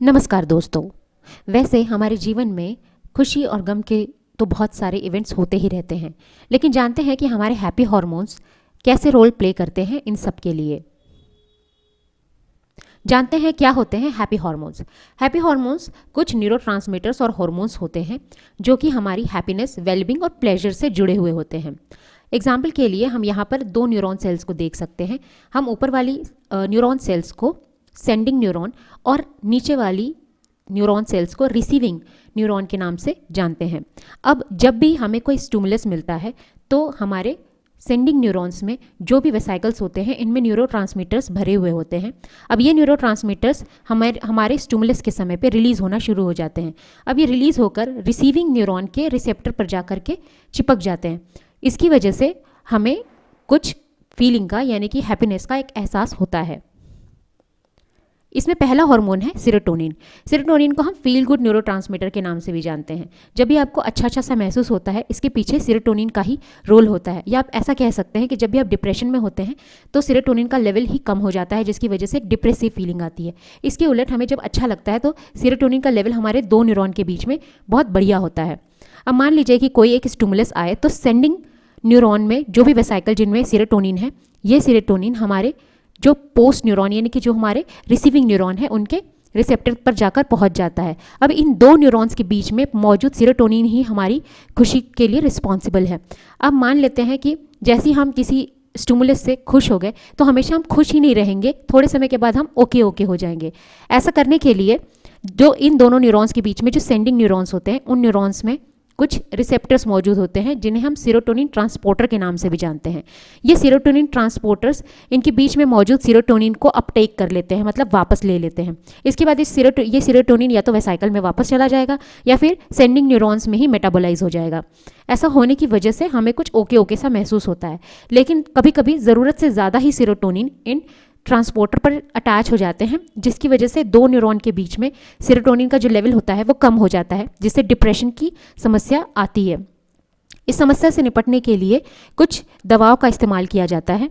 नमस्कार दोस्तों। वैसे हमारे जीवन में खुशी और गम के तो बहुत सारे इवेंट्स होते ही रहते हैं, लेकिन जानते हैं कि हमारे हैप्पी हार्मोन्स कैसे रोल प्ले करते हैं इन सब के लिए। जानते हैं क्या होते हैं हैप्पी हार्मोन्स। हैप्पी हार्मोन्स कुछ न्यूरोट्रांसमीटर्स और हार्मोन्स होते हैं जो कि हमारी हैप्पीनेस, वेलबींग और प्लेजर से जुड़े हुए होते हैं। एग्जाम्पल के लिए हम यहाँ पर दो न्यूरॉन सेल्स को देख सकते हैं। हम ऊपर वाली न्यूरॉन सेल्स को सेंडिंग न्यूरॉन और नीचे वाली न्यूरॉन सेल्स को रिसीविंग न्यूरॉन के नाम से जानते हैं। अब जब भी हमें कोई स्टिमुलस मिलता है तो हमारे सेंडिंग न्यूरॉन्स में जो भी वेसाइकल्स होते हैं इनमें न्यूरोट्रांसमीटर्स भरे हुए होते हैं। अब ये न्यूरोट्रांसमीटर्स हमारे स्टिमुलस के समय पे रिलीज़ होना शुरू हो जाते हैं। अब ये रिलीज़ होकर रिसीविंग न्यूरॉन के रिसेप्टर पर जा कर के चिपक जाते हैं। इसकी वजह से हमें कुछ फीलिंग का यानी कि हैप्पीनेस का एक एहसास होता है। इसमें पहला हार्मोन है सेरोटोनिन। सेरोटोनिन को हम फील गुड न्यूरोट्रांसमीटर के नाम से भी जानते हैं। जब भी आपको अच्छा अच्छा सा महसूस होता है, इसके पीछे सेरोटोनिन का ही रोल होता है। या आप ऐसा कह सकते हैं कि जब भी आप डिप्रेशन में होते हैं तो सेरोटोनिन का लेवल ही कम हो जाता है, जिसकी वजह से एक डिप्रेसिव फीलिंग आती है। इसके उलट हमें जब अच्छा लगता है तो सेरोटोनिन का लेवल हमारे दो न्यूरॉन के बीच में बहुत बढ़िया होता है। अब मान लीजिए कि कोई एक स्टिमुलस आए तो सेंडिंग न्यूरॉन में जो भी वेसाइकल जिनमें सेरोटोनिन है, ये सेरोटोनिन हमारे जो पोस्ट न्यूरॉन यानी कि जो हमारे रिसीविंग न्यूरॉन है उनके रिसेप्टर पर जाकर पहुंच जाता है। अब इन दो न्यूरॉन्स के बीच में मौजूद सेरोटोनिन ही हमारी खुशी के लिए रिस्पॉन्सिबल है। अब मान लेते हैं कि जैसे हम किसी स्टिमुलस से खुश हो गए तो हमेशा हम खुश ही नहीं रहेंगे, थोड़े समय के बाद हम ओके हो जाएंगे। ऐसा करने के लिए जो इन दोनों न्यूरॉन्स के बीच में जो सेंडिंग न्यूरॉन्स होते हैं उन न्यूरॉन्स में कुछ रिसेप्टर्स मौजूद होते हैं जिन्हें हम सेरोटोनिन ट्रांसपोर्टर के नाम से भी जानते हैं। ये सेरोटोनिन ट्रांसपोर्टर्स इनके बीच में मौजूद सेरोटोनिन को अपटेक कर लेते हैं, मतलब वापस ले लेते हैं। इसके बाद ये सेरोटोनिन या तो वेसाइकल में वापस चला जाएगा या फिर सेंडिंग न्यूरॉन्स में ही मेटाबोलाइज हो जाएगा। ऐसा होने की वजह से हमें कुछ ओके सा महसूस होता है, लेकिन कभी कभी ज़रूरत से ज़्यादा ही सेरोटोनिन इन ट्रांसपोर्टर पर अटैच हो जाते हैं, जिसकी वजह से दो न्यूरॉन के बीच में सेरोटोनिन का जो लेवल होता है वो कम हो जाता है, जिससे डिप्रेशन की समस्या आती है। इस समस्या से निपटने के लिए कुछ दवाओं का इस्तेमाल किया जाता है।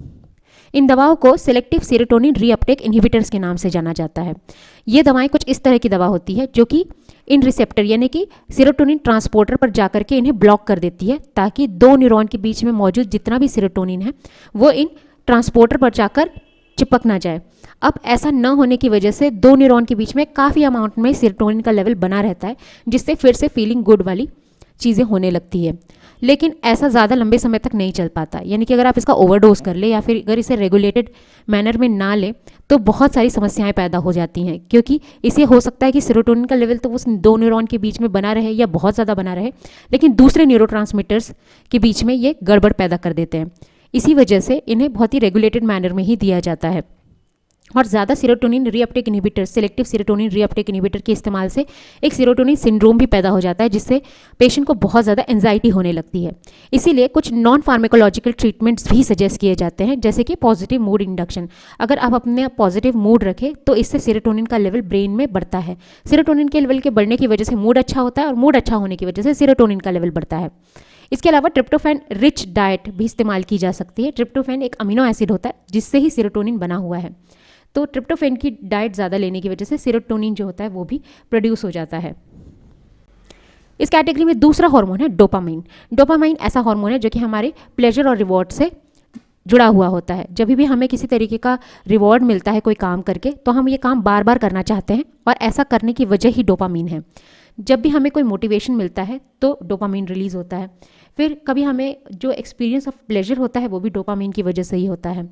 इन दवाओं को सेलेक्टिव सेरोटोनिन रीअपटेक इनहिबिटर्स के नाम से जाना जाता है। ये दवाएं कुछ इस तरह की दवा होती है जो कि इन रिसेप्टर यानी कि सेरोटोनिन ट्रांसपोर्टर पर जाकर के इन्हें ब्लॉक कर देती है, ताकि दो न्यूरॉन के बीच में मौजूद जितना भी सेरोटोनिन है वो इन ट्रांसपोर्टर पर जाकर चिपक ना जाए। अब ऐसा न होने की वजह से दो न्यूरॉन के बीच में काफ़ी अमाउंट में सेरोटोनिन का लेवल बना रहता है, जिससे फिर से फीलिंग गुड वाली चीज़ें होने लगती है। लेकिन ऐसा ज़्यादा लंबे समय तक नहीं चल पाता, यानी कि अगर आप इसका ओवरडोज कर ले या फिर अगर इसे रेगुलेटेड मैनर में ना ले तो बहुत सारी समस्याएं पैदा हो जाती हैं, क्योंकि इसे हो सकता है कि सेरोटोनिन का लेवल तो उस दो न्यूरॉन के बीच में बना रहे या बहुत ज़्यादा बना रहे, लेकिन दूसरे न्यूरोट्रांसमीटर्स के बीच में ये गड़बड़ पैदा कर देते हैं। इसी वजह से इन्हें बहुत ही रेगुलेटेड मैनर में ही दिया जाता है। और ज़्यादा serotonin reuptake inhibitor, selective serotonin reuptake inhibitor के इस्तेमाल से एक सेरोटोनिन सिंड्रोम भी पैदा हो जाता है, जिससे पेशेंट को बहुत ज़्यादा एंजाइटी होने लगती है। इसीलिए कुछ नॉन फार्मेकोलॉजिकल ट्रीटमेंट्स भी सजेस्ट किए जाते हैं, जैसे कि पॉजिटिव मूड इंडक्शन। अगर आप अपने पॉजिटिव मूड रखें तो इससे सेरोटोनिन का लेवल ब्रेन में बढ़ता है। सेरोटोनिन के लेवल के बढ़ने की वजह से मूड अच्छा होता है और मूड अच्छा होने की वजह से सेरोटोनिन का लेवल बढ़ता है। इसके अलावा ट्रिप्टोफैन रिच डाइट भी इस्तेमाल की जा सकती है। ट्रिप्टोफैन एक अमीनो एसिड होता है जिससे ही सेरोटोनिन बना हुआ है, तो ट्रिप्टोफैन की डाइट ज़्यादा लेने की वजह से सेरोटोनिन जो होता है वो भी प्रोड्यूस हो जाता है। इस कैटेगरी में दूसरा हार्मोन है डोपामाइन। डोपामाइन ऐसा हार्मोन है जो कि हमारे प्लेजर और रिवॉर्ड से जुड़ा हुआ होता है। जब भी हमें किसी तरीके का रिवॉर्ड मिलता है कोई काम करके, तो हम ये काम बार बार करना चाहते हैं, और ऐसा करने की वजह ही डोपामाइन है। जब भी हमें कोई मोटिवेशन मिलता है तो डोपामाइन रिलीज़ होता है। फिर कभी हमें जो एक्सपीरियंस ऑफ प्लेजर होता है वो भी डोपामाइन की वजह से ही होता है।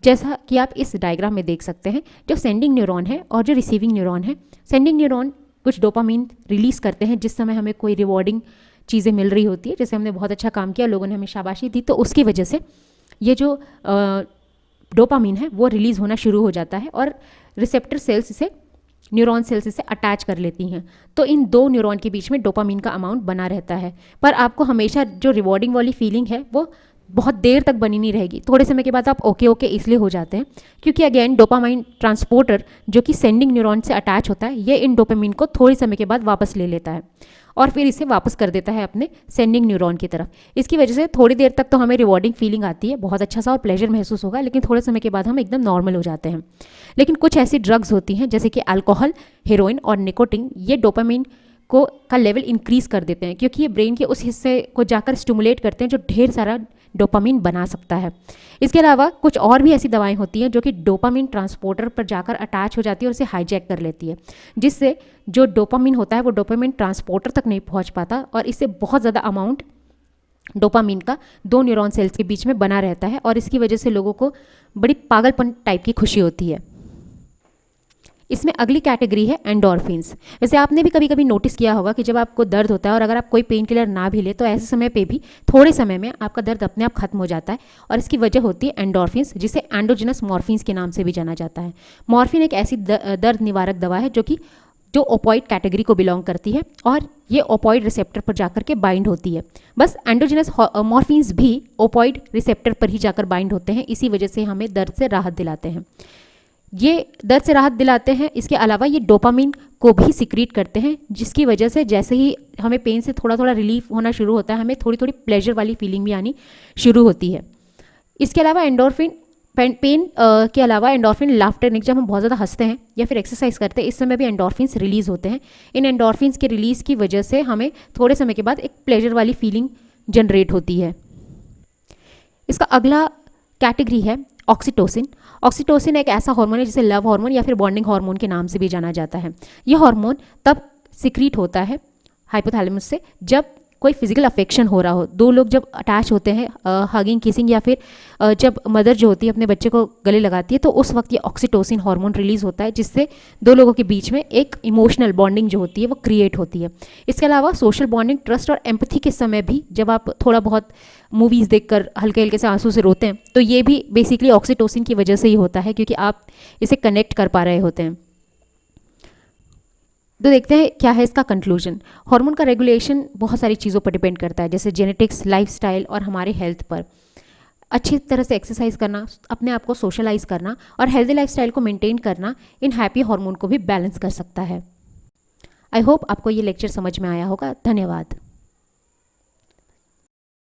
जैसा कि आप इस डायग्राम में देख सकते हैं, जो सेंडिंग न्यूरॉन है और जो रिसीविंग न्यूरॉन है, सेंडिंग न्यूरॉन कुछ डोपामाइन रिलीज़ करते हैं जिस समय हमें कोई रिवॉर्डिंग चीज़ें मिल रही होती है, जैसे हमने बहुत अच्छा काम किया, लोगों ने हमें शाबाशी दी, तो उसकी वजह से ये जो डोपामाइन है वो रिलीज़ होना शुरू हो जाता है और रिसेप्टर सेल्स इसे न्यूरॉन सेल्स इसे अटैच कर लेती हैं। तो इन दो न्यूरॉन के बीच में डोपामाइन का अमाउंट बना रहता है, पर आपको हमेशा जो रिवॉर्डिंग वाली फीलिंग है वो बहुत देर तक बनी नहीं रहेगी। थोड़े समय के बाद आप ओके इसलिए हो जाते हैं क्योंकि अगेन डोपामाइन ट्रांसपोर्टर जो कि सेंडिंग न्यूरॉन से अटैच होता है, ये इन डोपामाइन को थोड़े समय के बाद वापस ले लेता है और फिर इसे वापस कर देता है अपने सेंडिंग न्यूरॉन की तरफ। इसकी वजह से थोड़ी देर तक तो हमें रिवॉर्डिंग फीलिंग आती है, बहुत अच्छा सा और प्लेजर महसूस होगा, लेकिन थोड़े समय के बाद हम एकदम नॉर्मल हो जाते हैं। लेकिन कुछ ऐसी ड्रग्स होती हैं जैसे कि अल्कोहल, हेरोइन और निकोटिन, ये डोपामिन का लेवल इंक्रीज कर देते हैं, क्योंकि ये ब्रेन के उस हिस्से को जाकर स्टिमुलेट करते हैं जो ढेर सारा डोपामिन बना सकता है। इसके अलावा कुछ और भी ऐसी दवाएं होती हैं जो कि डोपामिन ट्रांसपोर्टर पर जाकर अटैच हो जाती है और उसे हाईजैक कर लेती है, जिससे जो डोपामिन होता है वो डोपामिन ट्रांसपोर्टर तक नहीं पहुंच पाता और इससे बहुत ज़्यादा अमाउंट डोपामिन का 2 न्यूरॉन सेल्स के बीच में बना रहता है और इसकी वजह से लोगों को बड़ी पागलपन टाइप की खुशी होती है। इसमें अगली कैटेगरी है एंडोर्फिन्स। वैसे आपने भी कभी कभी नोटिस किया होगा कि जब आपको दर्द होता है और अगर आप कोई पेन किलर ना भी ले तो ऐसे समय पे भी थोड़े समय में आपका दर्द अपने आप खत्म हो जाता है और इसकी वजह होती है एंडोर्फिन्स, जिसे एंडोजिनस मॉर्फिन्स के नाम से भी जाना जाता है। मॉर्फिन एक ऐसी दर्द निवारक दवा है जो ओपॉइड कैटेगरी को बिलोंग करती है और ये ओपॉइड रिसेप्टर पर जाकर के बाइंड होती है। बस एंडोजिनस मॉर्फिन्स भी ओपॉइड रिसेप्टर पर ही जाकर बाइंड होते हैं, इसी वजह से हमें दर्द से राहत दिलाते हैं। ये दर्द से राहत दिलाते हैं, इसके अलावा ये डोपामिन को भी सिक्रीट करते हैं, जिसकी वजह से जैसे ही हमें पेन से थोड़ा थोड़ा रिलीफ होना शुरू होता है, हमें थोड़ी थोड़ी प्लेजर वाली फीलिंग भी आनी शुरू होती है। इसके अलावा एंडोर्फिन पेन के अलावा एंडोर्फिन लाफ्टर, जब हम बहुत ज़्यादा हंसते हैं या फिर एक्सरसाइज करते हैं, इस समय भी एंडोर्फिन्स रिलीज़ होते हैं। इन एंडोर्फिन्स के रिलीज़ की वजह से हमें थोड़े समय के बाद एक प्लेजर वाली फीलिंग जनरेट होती है। इसका अगला कैटेगरी है ऑक्सीटोसिन। ऑक्सीटोसिन एक ऐसा हार्मोन है जिसे लव हार्मोन या फिर बॉन्डिंग हार्मोन के नाम से भी जाना जाता है। यह हार्मोन तब सिक्रीट होता है हाइपोथैलेमस से जब कोई फिजिकल अफेक्शन हो रहा हो, दो लोग जब अटैच होते हैं, हगिंग किसिंग, या फिर जब मदर जो होती है अपने बच्चे को गले लगाती है, तो उस वक्त ये ऑक्सीटोसिन हार्मोन रिलीज होता है, जिससे दो लोगों के बीच में एक इमोशनल बॉन्डिंग जो होती है वो क्रिएट होती है। इसके अलावा सोशल बॉन्डिंग, ट्रस्ट और एम्पैथी के समय भी जब आप थोड़ा बहुत मूवीज़ देखकर हल्के हल्के से आंसू से रोते हैं, तो ये भी बेसिकली ऑक्सीटोसिन की वजह से ही होता है, क्योंकि आप इसे कनेक्ट कर पा रहे होते हैं। तो देखते हैं क्या है इसका कंक्लूजन। हार्मोन का रेगुलेशन बहुत सारी चीज़ों पर डिपेंड करता है, जैसे जेनेटिक्स, लाइफस्टाइल और हमारे हेल्थ पर। अच्छी तरह से एक्सरसाइज करना, अपने आप को सोशलाइज करना और हेल्दी लाइफस्टाइल को मेंटेन करना इन हैप्पी हार्मोन को भी बैलेंस कर सकता है। आई होप आपको ये लेक्चर समझ में आया होगा। धन्यवाद।